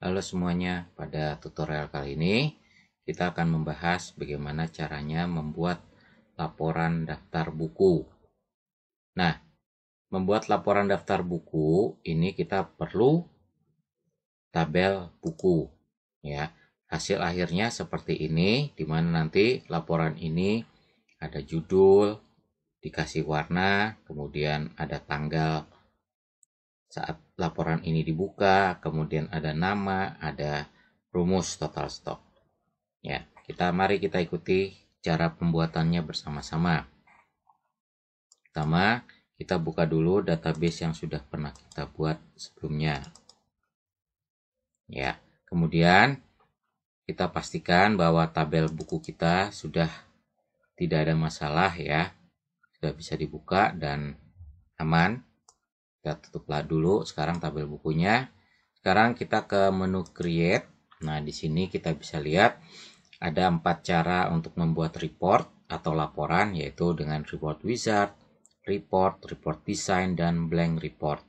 Halo semuanya, pada tutorial kali ini kita akan membahas bagaimana caranya membuat laporan daftar buku. Nah, membuat laporan daftar buku ini kita perlu tabel buku ya. Hasil akhirnya seperti ini, di mana nanti laporan ini ada judul, dikasih warna, kemudian ada tanggal saat laporan ini dibuka, kemudian ada nama, ada rumus total stok. Ya, mari kita ikuti cara pembuatannya bersama-sama. Pertama, kita buka dulu database yang sudah pernah kita buat sebelumnya. Ya, kemudian kita pastikan bahwa tabel buku kita sudah tidak ada masalah ya. Sudah bisa dibuka dan aman. Kita tutuplah dulu sekarang tabel bukunya. Sekarang kita ke menu create. Nah, di sini kita bisa lihat ada 4 cara untuk membuat report atau laporan, yaitu dengan report wizard, report design, dan blank report.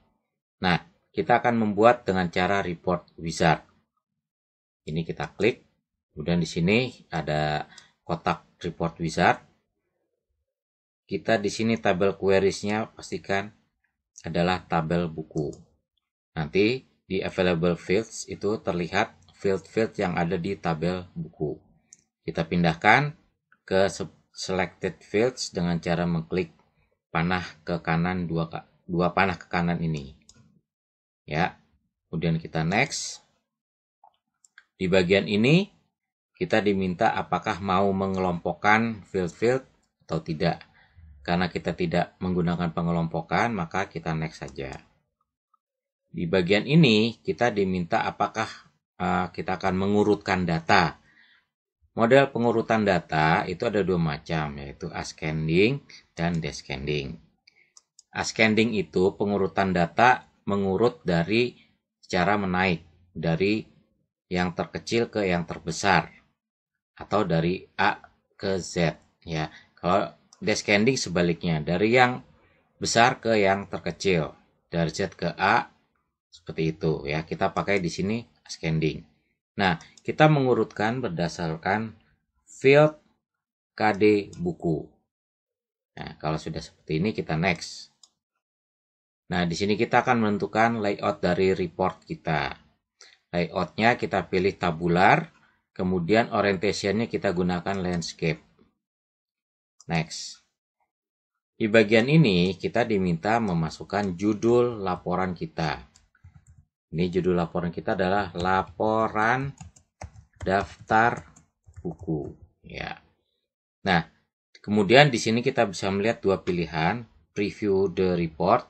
Nah, kita akan membuat dengan cara report wizard. Ini kita klik, kemudian di sini ada kotak report wizard. Kita di sini tabel queries-nya pastikan adalah tabel buku. Nanti di available fields itu terlihat field-field yang ada di tabel buku. Kita pindahkan ke selected fields dengan cara mengklik panah ke kanan, dua panah ke kanan ini. Ya. Kemudian kita next. Di bagian ini kita diminta apakah mau mengelompokkan field-field atau tidak. Karena kita tidak menggunakan pengelompokan, maka kita next saja. Di bagian ini kita diminta apakah kita akan mengurutkan data. Model pengurutan data itu ada 2 macam, yaitu ascending dan descending. Ascending itu pengurutan data mengurut dari secara menaik, dari yang terkecil ke yang terbesar, atau dari A ke Z. Ya, kalau descending sebaliknya, dari yang besar ke yang terkecil, dari Z ke A, seperti itu ya. Kita pakai di sini ascending. Nah, kita mengurutkan berdasarkan field KD buku. Nah, kalau sudah seperti ini kita next. Nah, di sini kita akan menentukan layout dari report kita. Layoutnya kita pilih tabular, kemudian orientationnya kita gunakan landscape. Next. Di bagian ini kita diminta memasukkan judul laporan kita. Ini judul laporan kita adalah laporan daftar buku ya. Nah, kemudian di sini kita bisa melihat 2 pilihan, preview the report.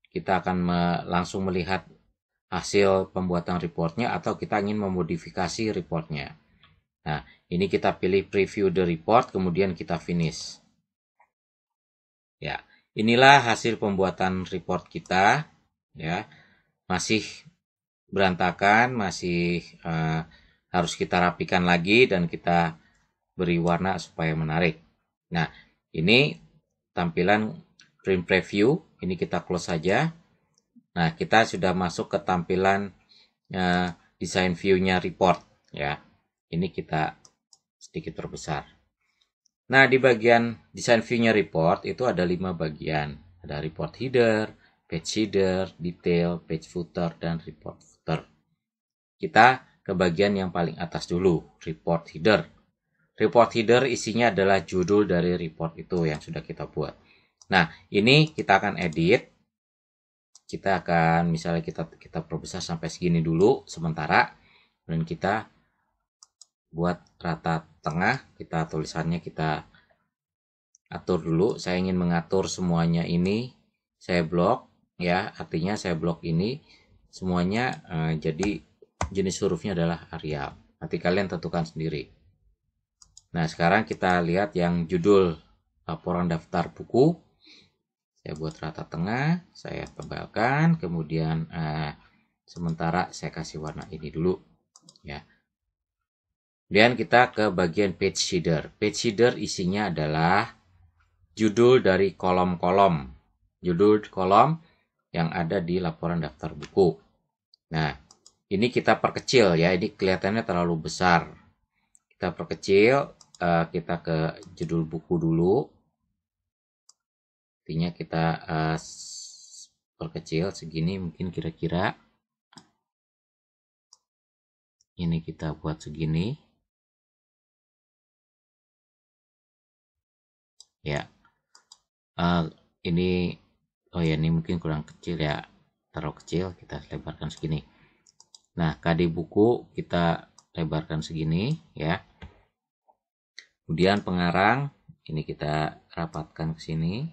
Kita akan langsung melihat hasil pembuatan reportnya atau kita ingin memodifikasi reportnya. Nah, ini kita pilih preview the report, kemudian kita finish. Ya, inilah hasil pembuatan report kita ya. Masih berantakan, masih harus kita rapikan lagi dan kita beri warna supaya menarik. Nah, ini tampilan print preview, ini kita close saja. Nah, kita sudah masuk ke tampilan design view-nya report ya. Ini kita sedikit perbesar. Nah, di bagian design view-nya report itu ada 5 bagian. Ada report header, page header, detail, page footer, dan report footer. Kita ke bagian yang paling atas dulu, report header. Report header isinya adalah judul dari report itu yang sudah kita buat. Nah, ini kita akan edit. Kita akan misalnya kita perbesar sampai segini dulu sementara, dan kita buat rata tengah. Kita tulisannya kita atur dulu. Saya ingin mengatur semuanya ini, saya blok ya, artinya saya blok ini semuanya jadi jenis hurufnya adalah Arial. Nanti kalian tentukan sendiri. Nah, sekarang kita lihat yang judul laporan daftar buku. Saya buat rata tengah, saya tebalkan, kemudian sementara saya kasih warna ini dulu ya. Kemudian kita ke bagian page header. Page header isinya adalah judul dari kolom-kolom. Judul kolom yang ada di laporan daftar buku. Nah, ini kita perkecil ya, ini kelihatannya terlalu besar. Kita perkecil, kita ke judul buku dulu. Artinya kita perkecil segini mungkin kira-kira. Ini kita buat segini. Ya. Ini oh ya, ini mungkin kurang kecil ya. Terlalu kecil, kita lebarkan segini. Nah, KD buku kita lebarkan segini ya. Kemudian pengarang ini kita rapatkan ke sini.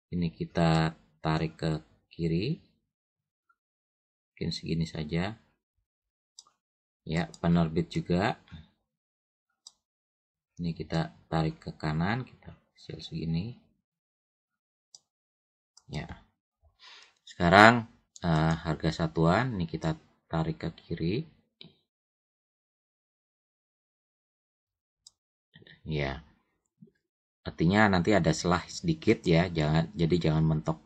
Ini kita tarik ke kiri. Mungkin segini saja. Ya, penerbit juga. Ini kita tarik ke kanan, kita kecil segini. Ya. Sekarang harga satuan ini kita tarik ke kiri. Ya. Artinya nanti ada selah sedikit ya, jangan mentok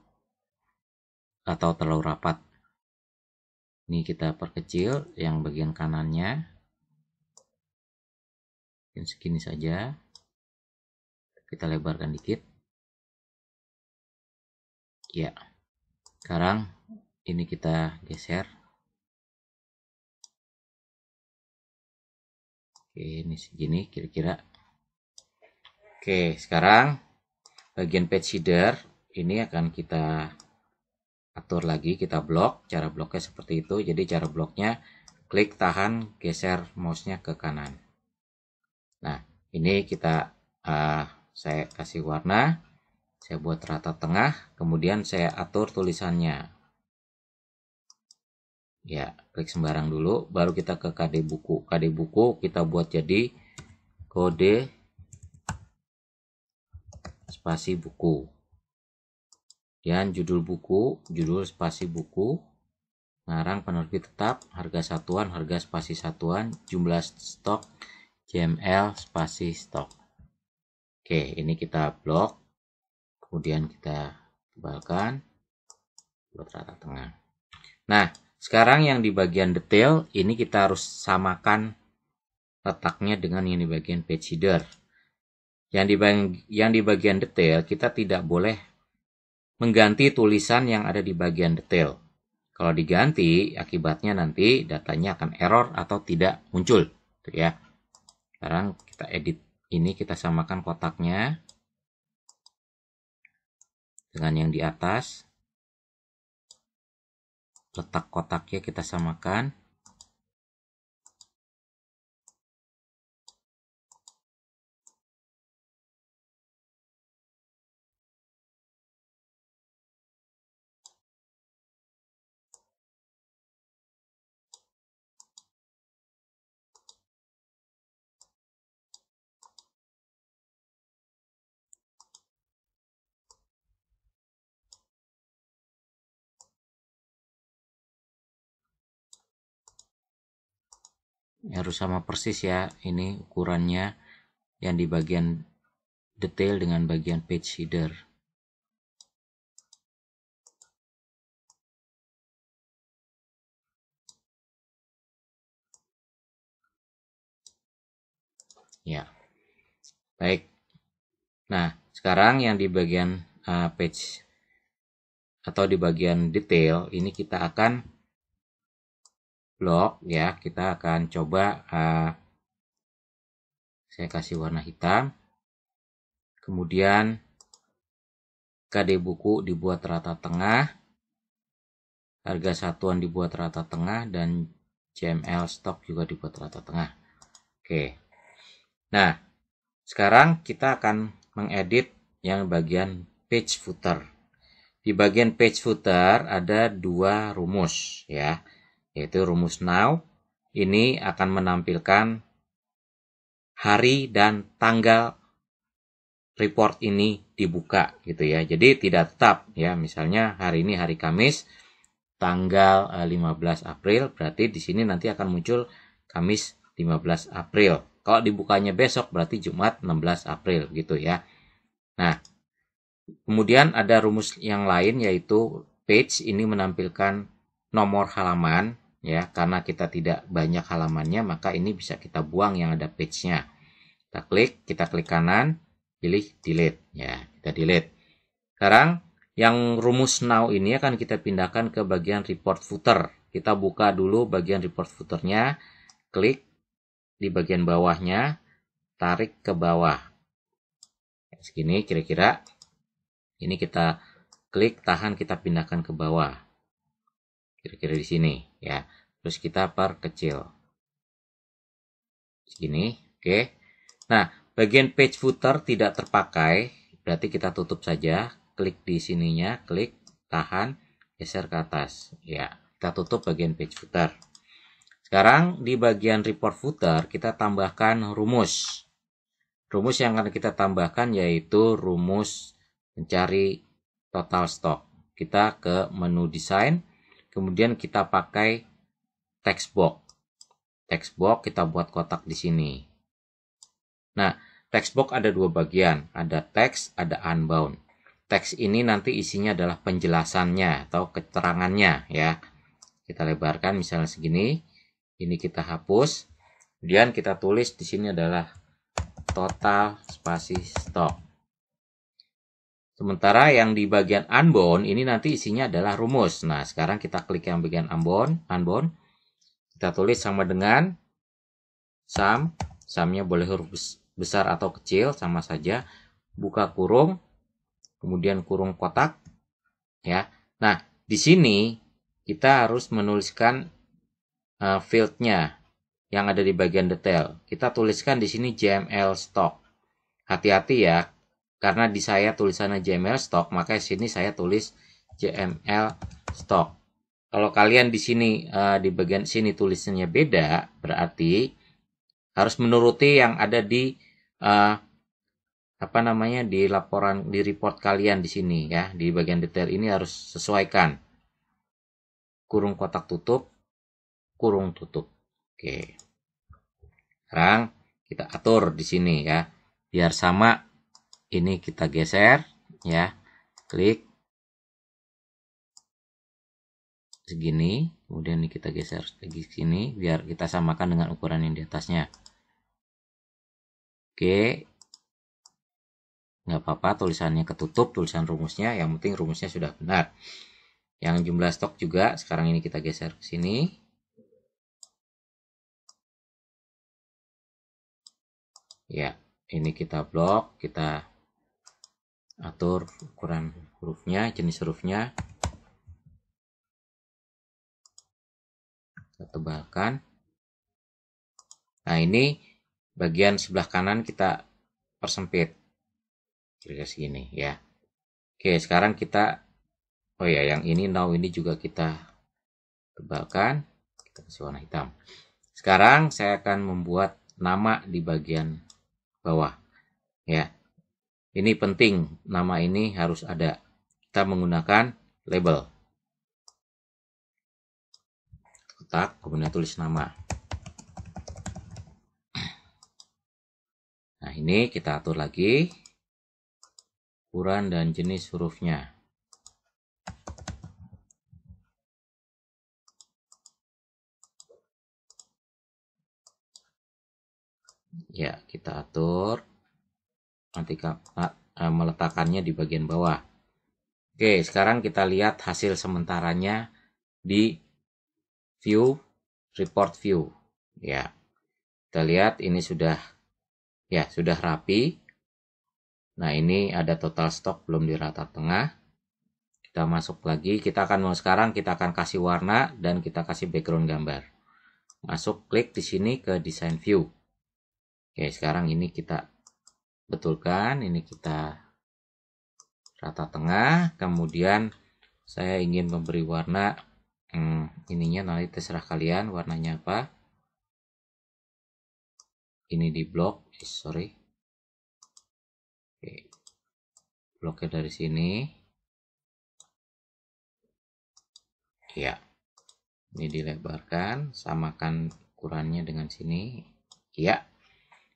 atau terlalu rapat. Ini kita perkecil yang bagian kanannya. Mungkin segini saja. Kita lebarkan dikit. Ya. Sekarang ini kita geser. Oke, ini segini kira-kira. Oke, sekarang bagian page header ini akan kita atur lagi, kita blok. Cara bloknya seperti itu. Jadi cara bloknya klik, tahan, geser mouse-nya ke kanan. Nah, ini kita saya kasih warna, saya buat rata tengah, kemudian saya atur tulisannya. Ya, klik sembarang dulu, baru kita ke KD buku. KD buku kita buat jadi kode spasi buku. Dan judul buku, judul spasi buku, ngarang penerbit tetap, harga satuan, harga spasi satuan, jumlah stok, JML spasi stok. Oke, ini kita blok, kemudian kita tebalkan buat rata tengah. Nah, sekarang yang di bagian detail ini kita harus samakan letaknya dengan yang di bagian page header. Yang di bagian detail kita tidak boleh mengganti tulisan yang ada di bagian detail. Kalau diganti, akibatnya nanti datanya akan error atau tidak muncul, ya. Sekarang kita edit ini, kita samakan kotaknya dengan yang di atas. Letak kotaknya kita samakan. Harus sama persis ya, ini ukurannya yang di bagian detail dengan bagian page header. Ya, baik. Nah, sekarang yang di bagian page atau di bagian detail ini kita akan blok ya. Kita akan coba saya kasih warna hitam. Kemudian KD buku dibuat rata tengah, harga satuan dibuat rata tengah, dan JML stok juga dibuat rata tengah. Oke. Nah, sekarang kita akan mengedit yang bagian page footer. Di bagian page footer ada dua rumus ya, yaitu rumus now. Ini akan menampilkan hari dan tanggal report ini dibuka gitu ya. Jadi tidak tetap ya. Misalnya hari ini hari Kamis tanggal 15 April, berarti di sini nanti akan muncul Kamis 15 April. Kalau dibukanya besok berarti Jumat 16 April gitu ya. Nah, kemudian ada rumus yang lain yaitu page ini menampilkan nomor halaman ya, karena kita tidak banyak halamannya, maka ini bisa kita buang yang ada page-nya. Kita klik kanan, pilih delete, ya, kita delete. Sekarang yang rumus now ini akan kita pindahkan ke bagian report footer. Kita buka dulu bagian report footernya, klik di bagian bawahnya, tarik ke bawah. Segini kira-kira. Ini kita klik, tahan, kita pindahkan ke bawah. Kira-kira di sini, ya. Terus kita perkecil. Segini, oke. Nah, bagian page footer tidak terpakai, berarti kita tutup saja. Klik di sininya, klik, tahan, geser ke atas. Ya, kita tutup bagian page footer. Sekarang di bagian report footer kita tambahkan rumus. Rumus yang akan kita tambahkan yaitu rumus mencari total stock. Kita ke menu desain, kemudian kita pakai text box. Text box kita buat kotak di sini. Nah, text box ada dua bagian, ada text, ada unbound. Teks ini nanti isinya adalah penjelasannya atau keterangannya, ya. Kita lebarkan misalnya segini. Ini kita hapus. Kemudian kita tulis di sini adalah total spasi stock. Sementara yang di bagian unbound ini nanti isinya adalah rumus. Nah, sekarang kita klik yang bagian unbound. Kita tulis sama dengan sum. Sumnya boleh huruf besar atau kecil, sama saja. Buka kurung, kemudian kurung kotak, ya. Nah, di sini kita harus menuliskan fieldnya yang ada di bagian detail. Kita tuliskan di sini JML stock. Hati-hati ya, karena di saya tulisannya JML stock, maka di sini saya tulis JML stock. Kalau kalian di sini di bagian sini tulisannya beda, berarti harus menuruti yang ada di di laporan, di report kalian di sini, ya. Di bagian detail ini harus sesuaikan. Kurung kotak tutup, kurung tutup. Oke. Sekarang kita atur di sini, ya. Biar sama, ini kita geser, ya. Klik segini, kemudian ini kita geser lagi sini biar kita samakan dengan ukuran yang di atasnya. Oke. Nggak apa-apa tulisannya ketutup, tulisan rumusnya, yang penting rumusnya sudah benar. Yang jumlah stok juga sekarang ini kita geser ke sini. Ya, ini kita blok, kita atur ukuran hurufnya, jenis hurufnya. Kita tebalkan. Nah, ini bagian sebelah kanan kita persempit. Kira-kira segini, ya. Oke, sekarang kita, oh ya, yang ini now ini juga kita tebalkan. Kita kasih warna hitam. Sekarang saya akan membuat nama di bagian bawah, ya. Ini penting, nama ini harus ada. Kita menggunakan label. Kotak, kemudian tulis nama. Nah, ini kita atur lagi ukuran dan jenis hurufnya. Ya, kita atur. Nanti meletakkannya di bagian bawah. Oke, sekarang kita lihat hasil sementaranya di view, report view. Ya, kita lihat ini sudah rapi. Nah, ini ada total stok belum di rata tengah. Kita masuk lagi, sekarang kita akan kasih warna dan kita kasih background gambar. Masuk, klik di sini ke design view. Oke, sekarang ini kita betulkan, ini kita rata tengah. Kemudian saya ingin memberi warna ininya, nanti terserah kalian warnanya apa. Ini di blok, sorry. Oke, bloknya dari sini. Ya, ini dilebarkan, samakan ukurannya dengan sini. Ya,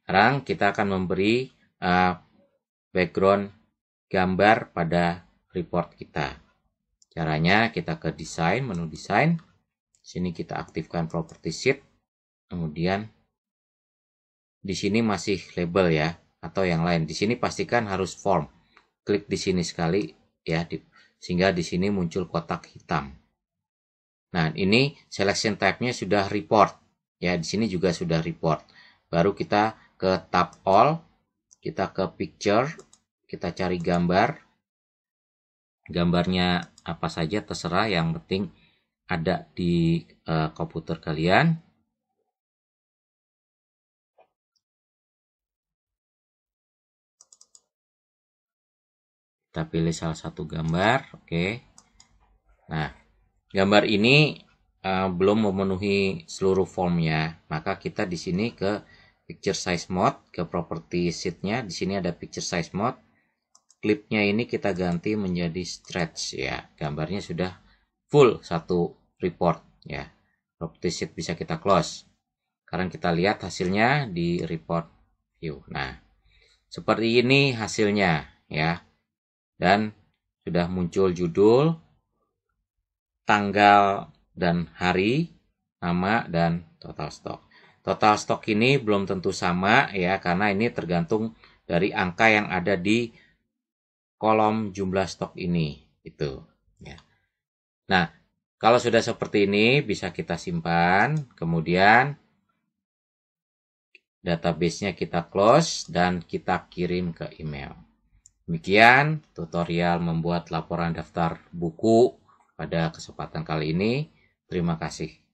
sekarang kita akan memberi background gambar pada report kita. Caranya kita ke desain, menu desain, Sini kita aktifkan property sheet. Kemudian di sini masih label ya, atau yang lain. Di sini pastikan harus form. Klik di sini sekali ya, sehingga di sini muncul kotak hitam. Nah, ini selection type-nya sudah report. Ya, di sini juga sudah report. Baru kita ke tab all, kita ke picture, kita cari gambar. Gambarnya apa saja terserah, yang penting ada di komputer kalian. Kita pilih salah satu gambar, oke. Nah, gambar ini belum memenuhi seluruh formnya, maka kita di sini ke picture size mode, ke property sheet-nya. Di sini ada picture size mode. Clipnya ini kita ganti menjadi stretch ya. Gambarnya sudah full satu report ya. Property sheet bisa kita close. Sekarang kita lihat hasilnya di report view. Nah, seperti ini hasilnya ya. Dan sudah muncul judul, tanggal dan hari, nama, dan total stok. Total stok ini belum tentu sama ya, karena ini tergantung dari angka yang ada di kolom jumlah stok ini itu ya. Nah, kalau sudah seperti ini bisa kita simpan, kemudian database-nya kita close dan kita kirim ke email. Demikian tutorial membuat laporan daftar buku pada kesempatan kali ini. Terima kasih.